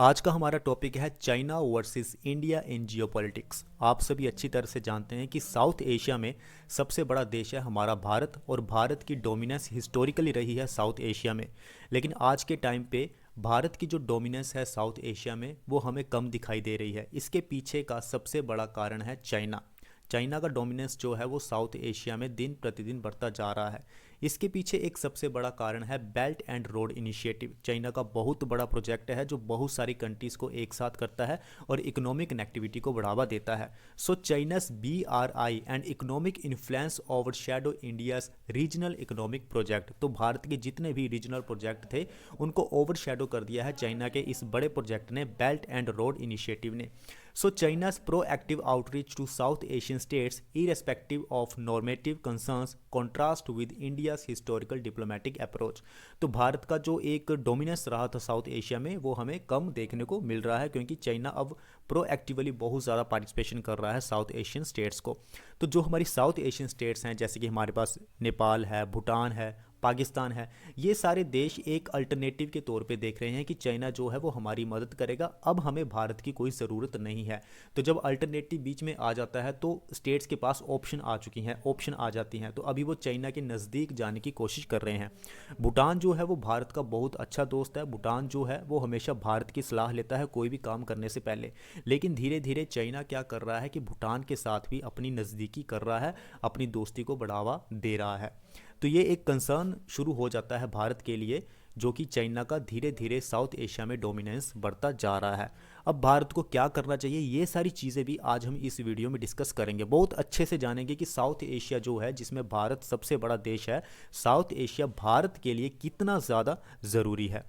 आज का हमारा टॉपिक है China versus India in geopolitics. आप सभी अच्छी तरह से जानते हैं कि साउथ एशिया में सबसे बड़ा देश है हमारा भारत और भारत की डोमिनेंस हिस्टोरिकली रही है साउथ एशिया में। लेकिन आज के टाइम पे भारत की जो डोमिनेंस है साउथ एशिया में वो हमें कम दिखाई दे रही है। इसके पीछे का सबसे बड़ा कारण है चाइना। चाइना का डोमिनेंस जो है वो साउथ एशिया में दिन प्रतिदिन बढ़ता जा रहा है। इसके पीछे एक सबसे बड़ा कारण है belt and road initiative. China का बहुत बड़ा प्रोजेक्ट है जो बहुत सारी कंट्रीज़ को एक साथ करता है और इकोनॉमिक कनेक्टिविटी को बढ़ावा देता है। So China's BRI and economic influence over shadow India's regional economic project. तो भारत के जितने भी रीजनल प्रोजेक्ट थे उनको ओवर शेडो कर दिया है चाइना के इस बड़े प्रोजेक्ट ने, बेल्ट एंड रोड इनिशिएटिव ने। So China's proactive outreach to South Asian states, irrespective of normative concerns, contrast with India's historical diplomatic approach। तो भारत का जो एक डोमिनेंस रहा था साउथ एशिया में वो हमें कम देखने को मिल रहा है क्योंकि चाइना अब प्रोएक्टिवली बहुत ज़्यादा पार्टिसिपेशन कर रहा है साउथ एशियन स्टेट्स को। तो जो हमारी साउथ एशियन स्टेट्स हैं जैसे कि हमारे पास नेपाल है, भूटान है, पाकिस्तान है, ये सारे देश एक अल्टरनेटिव के तौर पे देख रहे हैं कि चाइना जो है वो हमारी मदद करेगा, अब हमें भारत की कोई ज़रूरत नहीं है। तो जब अल्टरनेटिव बीच में आ जाता है तो स्टेट्स के पास ऑप्शन आ चुकी हैं, ऑप्शन आ जाती हैं, तो अभी वो चाइना के नज़दीक जाने की कोशिश कर रहे हैं। भूटान जो है वो भारत का बहुत अच्छा दोस्त है। भूटान जो है वो हमेशा भारत की सलाह लेता है कोई भी काम करने से पहले। लेकिन धीरे धीरे चाइना क्या कर रहा है कि भूटान के साथ भी अपनी नज़दीकी कर रहा है, अपनी दोस्ती को बढ़ावा दे रहा है। तो ये एक कंसर्न शुरू हो जाता है भारत के लिए, जो कि चाइना का धीरे धीरे साउथ एशिया में डोमिनेंस बढ़ता जा रहा है। अब भारत को क्या करना चाहिए, ये सारी चीज़ें भी आज हम इस वीडियो में डिस्कस करेंगे। बहुत अच्छे से जानेंगे कि साउथ एशिया जो है जिसमें भारत सबसे बड़ा देश है, साउथ एशिया भारत के लिए कितना ज़्यादा ज़रूरी है।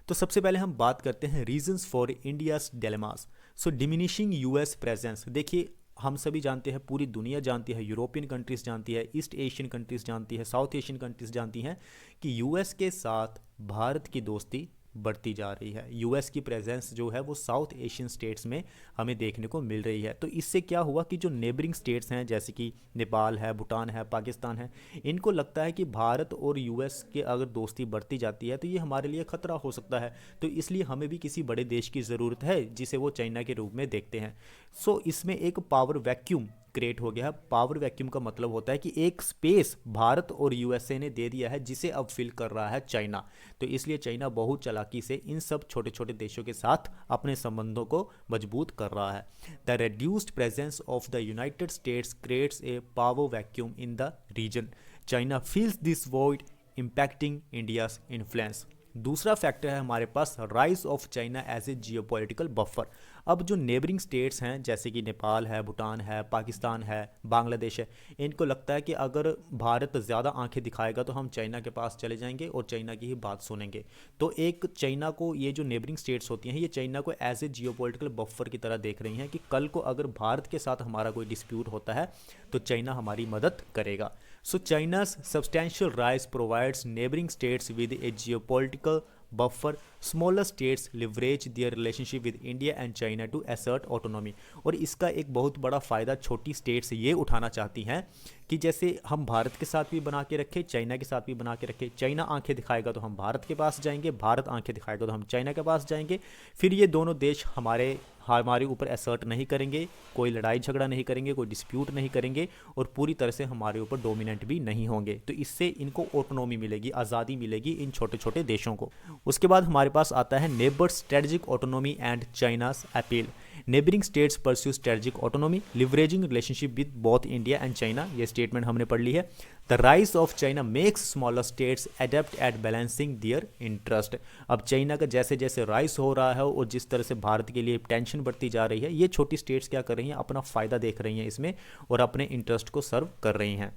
तो सबसे पहले हम बात करते हैं reasons for India's dilemmas. So diminishing US presence. देखिए हम सभी जानते हैं, पूरी दुनिया जानती है, यूरोपियन कंट्रीज़ जानती है, ईस्ट एशियन कंट्रीज़ जानती है, साउथ एशियन कंट्रीज़ जानती हैं कि US के साथ भारत की दोस्ती बढ़ती जा रही है। US की प्रेजेंस जो है वो साउथ एशियन स्टेट्स में हमें देखने को मिल रही है। तो इससे क्या हुआ कि जो नेबरिंग स्टेट्स हैं जैसे कि नेपाल है, भूटान है, पाकिस्तान है, इनको लगता है कि भारत और US के अगर दोस्ती बढ़ती जाती है तो ये हमारे लिए खतरा हो सकता है। तो इसलिए हमें भी किसी बड़े देश की ज़रूरत है जिसे वो चाइना के रूप में देखते हैं। सो इसमें एक पावर वैक्यूम क्रिएट हो गया है। पावर वैक्यूम का मतलब होता है कि एक स्पेस भारत और USA ने दे दिया है जिसे अब फिल कर रहा है चाइना। तो इसलिए चाइना बहुत चालाकी से इन सब छोटे छोटे देशों के साथ अपने संबंधों को मजबूत कर रहा है। The reduced presence of the United States creates a power vacuum in the region. China feels this void impacting India's influence. दूसरा फैक्टर है हमारे पास rise of China as a geopolitical buffer. अब जो नेबरिंग स्टेट्स हैं जैसे कि नेपाल है, भूटान है, पाकिस्तान है, बांग्लादेश है, इनको लगता है कि अगर भारत ज़्यादा आंखें दिखाएगा तो हम चाइना के पास चले जाएंगे और चाइना की ही बात सुनेंगे। तो एक चाइना को ये जो नेबरिंग स्टेट्स होती हैं ये चाइना को एज ए जियोपॉलिटिकल बफर की तरह देख रही हैं कि कल को अगर भारत के साथ हमारा कोई डिस्प्यूट होता है तो चाइना हमारी मदद करेगा। So China's substantial rise provides neighboring states with a geopolitical buffer. Smaller states leverage their relationship with India and China to assert autonomy। और इसका एक बहुत बड़ा फ़ायदा छोटी स्टेट्स ये उठाना चाहती हैं कि जैसे हम भारत के साथ भी बना के रखें, चाइना के साथ भी बना के रखें। चाइना आंखें दिखाएगा तो हम भारत के पास जाएंगे, भारत आंखें दिखाएगा तो हम चाइना के पास जाएंगे। फिर ये दोनों देश हमारे ऊपर असर्ट नहीं करेंगे, कोई लड़ाई झगड़ा नहीं करेंगे, कोई डिस्प्यूट नहीं करेंगे और पूरी तरह से हमारे ऊपर डोमिनेंट भी नहीं होंगे। तो इससे इनको ऑटोनॉमी मिलेगी, आज़ादी मिलेगी इन छोटे छोटे देशों को। उसके बाद हमारे पास आता है neighbour strategic autonomy and China's appeal. Neighbouring states pursue strategic autonomy leveraging relationship with both India and China. ये स्टेटमेंट हमने पढ़ ली है। The rise of China makes smaller states adept at balancing their interest. अब China का जैसे जैसे rise हो रहा है और जिस तरह से भारत के लिए टेंशन बढ़ती जा रही है, ये छोटी स्टेट्स क्या कर रही हैं, अपना फ़ायदा देख रही हैं इसमें और अपने इंटरेस्ट को सर्व कर रही हैं।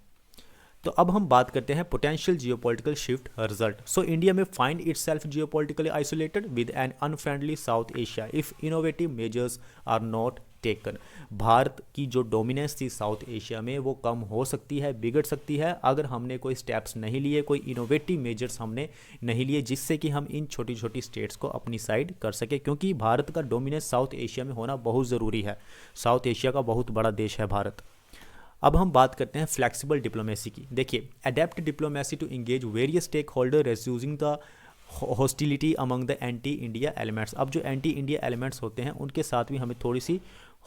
तो अब हम बात करते हैं potential geopolitical shift result. So India may find itself geopolitically isolated with an unfriendly South Asia if innovative measures are not taken. Bharat की जो डोमिनेंस थी साउथ एशिया में वो कम हो सकती है, बिगड़ सकती है अगर हमने कोई स्टेप्स नहीं लिए, कोई इनोवेटिव मेजर्स हमने नहीं लिए जिससे कि हम इन छोटी छोटी स्टेट्स को अपनी साइड कर सके, क्योंकि भारत का डोमिनेंस साउथ एशिया में होना बहुत ज़रूरी है। साउथ एशिया का बहुत बड़ा देश है भारत। अब हम बात करते हैं फ्लेक्सिबल डिप्लोमेसी की। देखिए, adept diplomacy to engage various stake holder reducing the hostility among the anti India elements. अब जो एंटी इंडिया एलिमेंट्स होते हैं उनके साथ भी हमें थोड़ी सी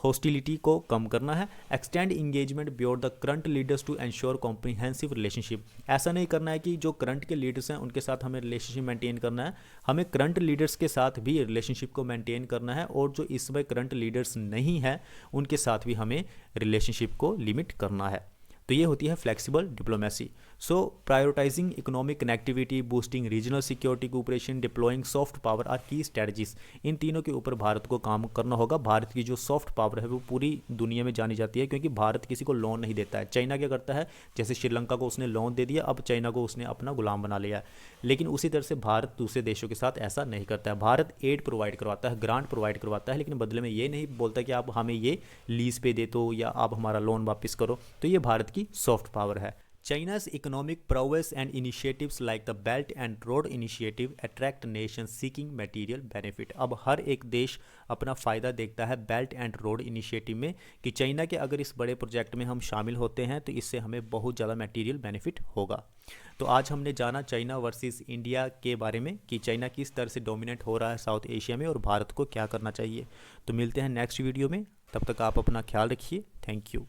हॉस्टिलिटी को कम करना है। Extend engagement beyond the current leaders to ensure comprehensive relationship. ऐसा नहीं करना है कि जो करंट के लीडर्स हैं उनके साथ हमें रिलेशनशिप मेंटेन करना है, हमें करंट लीडर्स के साथ भी रिलेशनशिप को मेंटेन करना है, और जो इस समय करंट लीडर्स नहीं हैं उनके साथ भी हमें रिलेशनशिप को लिमिट करना है। तो ये होती है flexible diplomacy. So prioritising economic connectivity, boosting regional security cooperation, deploying soft power are key strategies. इन तीनों के ऊपर भारत को काम करना होगा। भारत की जो सॉफ्ट पावर है वो पूरी दुनिया में जानी जाती है, क्योंकि भारत किसी को लोन नहीं देता है। चाइना क्या करता है, जैसे श्रीलंका को उसने लोन दे दिया, अब चाइना को उसने अपना गुलाम बना लिया है। लेकिन उसी तरह से भारत दूसरे देशों के साथ ऐसा नहीं करता है। भारत एड प्रोवाइड करवाता है, ग्रांट प्रोवाइड करवाता है, लेकिन बदले में ये नहीं बोलता कि आप हमें ये लीज पे दे दो या आप हमारा लोन वापस करो। तो ये भारत की सॉफ्ट पावर है। China's economic prowess and initiatives like the Belt and Road Initiative attract nations seeking material benefit। अब हर एक देश अपना फ़ायदा देखता है बेल्ट एंड रोड इनिशिएटिव में, कि चाइना के अगर इस बड़े प्रोजेक्ट में हम शामिल होते हैं तो इससे हमें बहुत ज़्यादा मटेरियल बेनिफिट होगा। तो आज हमने जाना चाइना वर्सेस इंडिया के बारे में, कि चाइना किस तरह से डोमिनेट हो रहा है साउथ एशिया में और भारत को क्या करना चाहिए। तो मिलते हैं नेक्स्ट वीडियो में, तब तक आप अपना ख्याल रखिए। Thank you.